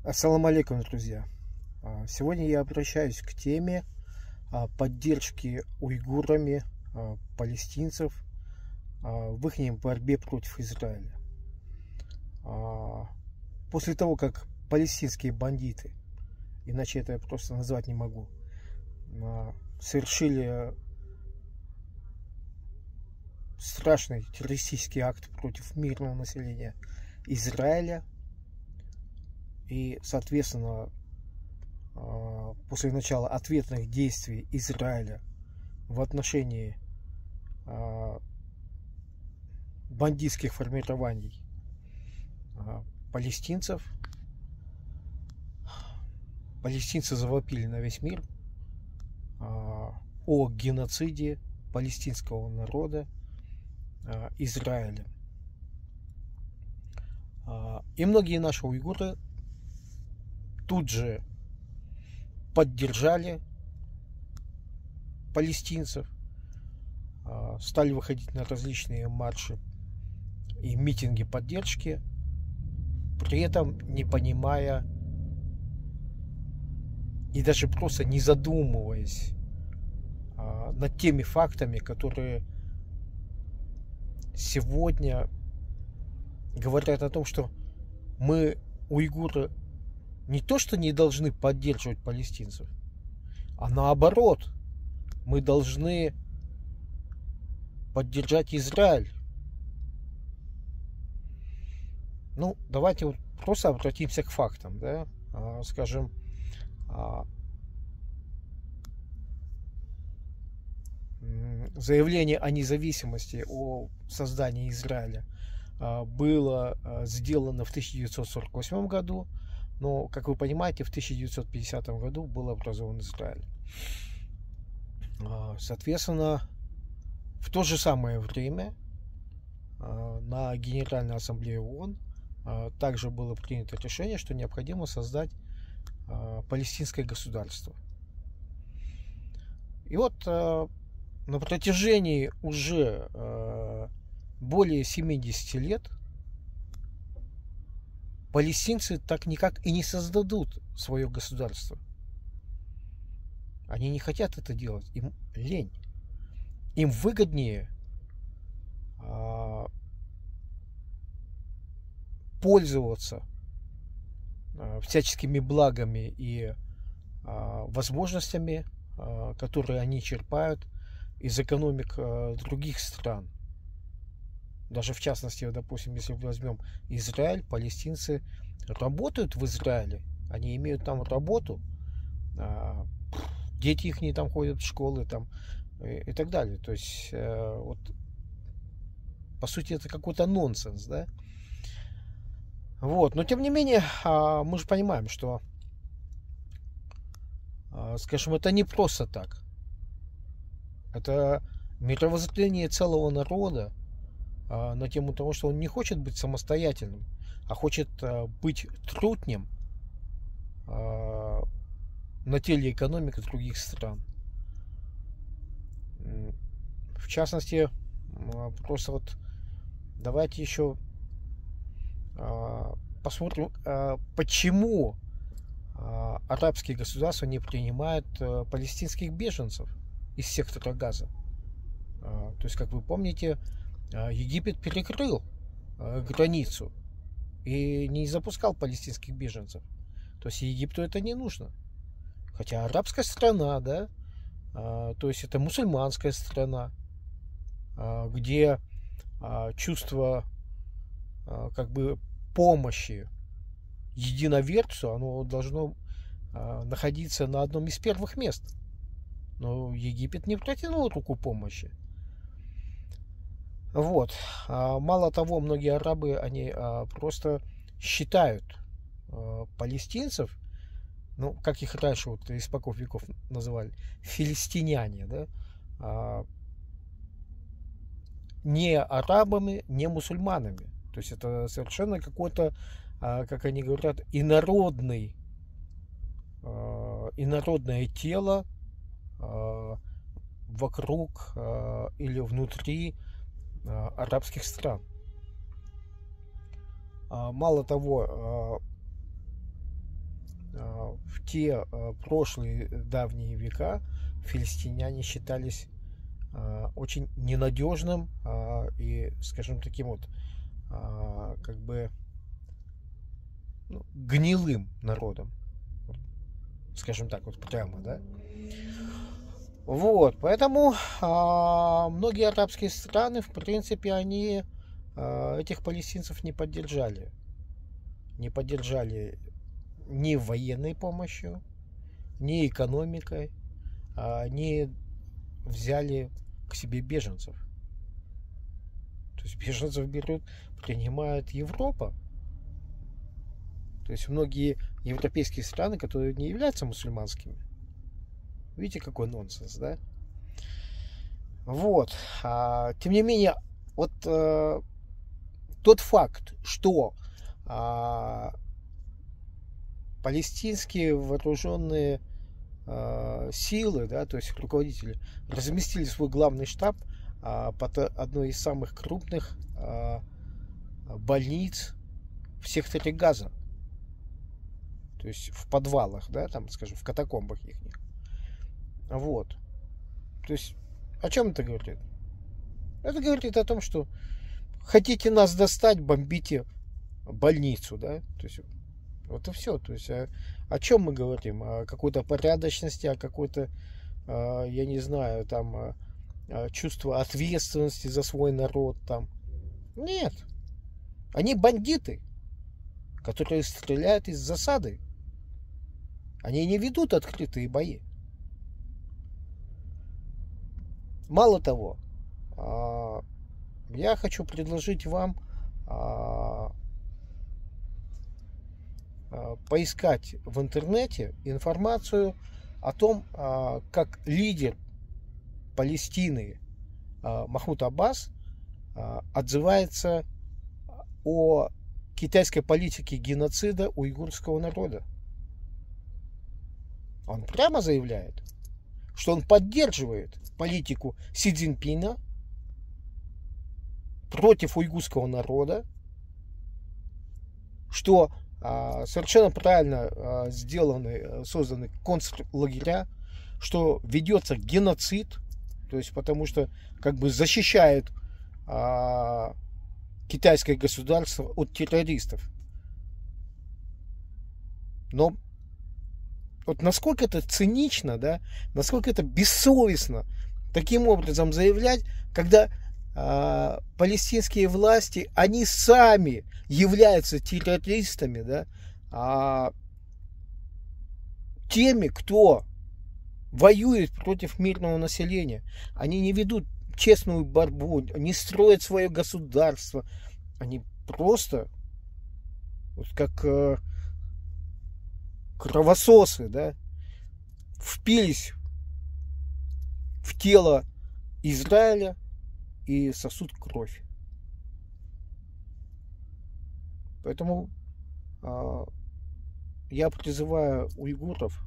Ассаламу алейкум, друзья. Сегодня я обращаюсь к теме поддержки уйгурами палестинцев в их борьбе против Израиля. После того, как палестинские бандиты, иначе это я просто назвать не могу, совершили страшный террористический акт против мирного населения Израиля, и, соответственно, после начала ответных действий Израиля в отношении бандитских формирований палестинцев, палестинцы завопили на весь мир о геноциде палестинского народа Израилем. И многие наши уйгуры тут же поддержали палестинцев, стали выходить на различные марши и митинги поддержки, при этом не понимая и даже просто не задумываясь над теми фактами, которые сегодня говорят о том, что мы, уйгуры, не то что не должны поддерживать палестинцев, а наоборот, мы должны поддержать Израиль. Ну, давайте вот просто обратимся к фактам, да? Скажем, заявление о независимости, о создании Израиля было сделано в 1948 году, но, как вы понимаете, в 1950 году был образован Израиль. Соответственно, в то же самое время на Генеральной Ассамблее ООН также было принято решение, что необходимо создать палестинское государство. И вот на протяжении уже более 70 лет палестинцы так никак и не создадут свое государство. Они не хотят это делать, им лень. Им выгоднее пользоваться всяческими благами и возможностями, которые они черпают из экономик других стран. Даже в частности, допустим, если возьмем Израиль, палестинцы работают в Израиле, они имеют там работу, дети их не там ходят в школы там, и так далее. То есть, вот, по сути, это какой-то нонсенс, да? Вот, но тем не менее, мы же понимаем, что, скажем, это не просто так. Это мировоззрение целого народа на тему того, что он не хочет быть самостоятельным, а хочет быть трутнем на теле экономики других стран. В частности, просто вот давайте еще посмотрим, почему арабские государства не принимают палестинских беженцев из сектора Газа. То есть, как вы помните, Египет перекрыл границу и не запускал палестинских беженцев. То есть Египту это не нужно. Хотя арабская страна, да, то есть это мусульманская страна, где чувство как бы помощи единоверцу, оно должно находиться на одном из первых мест. Но Египет не протянул руку помощи. Вот. Мало того, многие арабы, они просто считают палестинцев, ну, как их раньше вот испокон веков называли, филистиняне, да, не арабами, не мусульманами. То есть это совершенно какой-то, как они говорят, инородное тело вокруг или внутри арабских стран. Мало того, в те прошлые давние века филистимляне считались очень ненадежным и, скажем, таким вот как бы гнилым народом, скажем так вот прямо, да. Вот, поэтому многие арабские страны, в принципе, они этих палестинцев не поддержали. Не поддержали ни военной помощью, ни экономикой, не взяли к себе беженцев. То есть беженцев берут, принимает Европа. То есть многие европейские страны, которые не являются мусульманскими. Видите, какой нонсенс, да? Вот. Тем не менее, вот тот факт, что палестинские вооруженные силы, да, то есть руководители, разместили свой главный штаб под одной из самых крупных больниц в секторе Газа. То есть в подвалах, да, там, скажем, в катакомбах их. Вот. То есть о чем это говорит? Это говорит о том, что хотите нас достать, бомбите больницу, да? То есть вот и все. То есть о чем мы говорим? О какой-то порядочности, о какой-то, я не знаю, там чувство ответственности за свой народ там. Нет. Они бандиты, которые стреляют из засады. Они не ведут открытые бои. Мало того, я хочу предложить вам поискать в интернете информацию о том, как лидер Палестины Махмуд Аббас отзывается о китайской политике геноцида уйгурского народа. Он прямо заявляет, что он поддерживает политику Си Цзиньпина против уйгурского народа, что совершенно правильно созданы концлагеря, что ведется геноцид, то есть потому что как бы защищает китайское государство от террористов. Но вот насколько это цинично, да, насколько это бессовестно таким образом заявлять, когда палестинские власти, они сами являются террористами, да, теми, кто воюет против мирного населения. Они не ведут честную борьбу, не строят свое государство. Они просто вот как кровососы, да, впились в тело Израиля и сосут кровь. Поэтому я призываю уйгуров,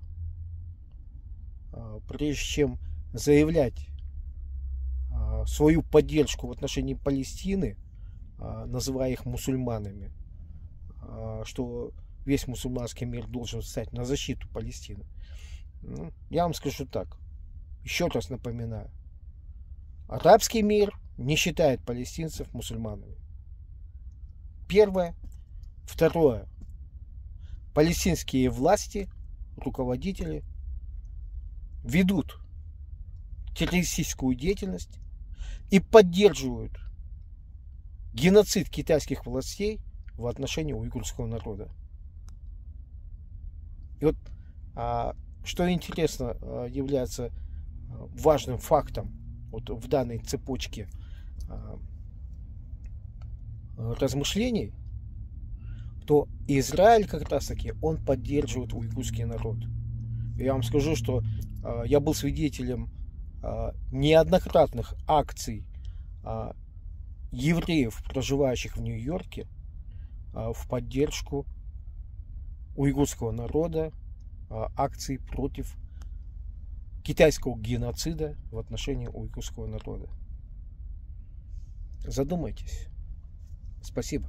прежде чем заявлять свою поддержку в отношении Палестины, называя их мусульманами, что весь мусульманский мир должен встать на защиту Палестины. Я вам скажу так, еще раз напоминаю, арабский мир не считает палестинцев мусульманами. Первое. Второе. Палестинские власти, руководители ведут террористическую деятельность и поддерживают геноцид китайских властей в отношении уйгурского народа. И вот, что интересно, является важным фактом вот в данной цепочке размышлений, то Израиль как раз таки, он поддерживает уйгурский народ. Я вам скажу, что я был свидетелем неоднократных акций евреев, проживающих в Нью-Йорке, в поддержку уйгурского народа, акций против китайского геноцида в отношении уйгурского народа. Задумайтесь. Спасибо.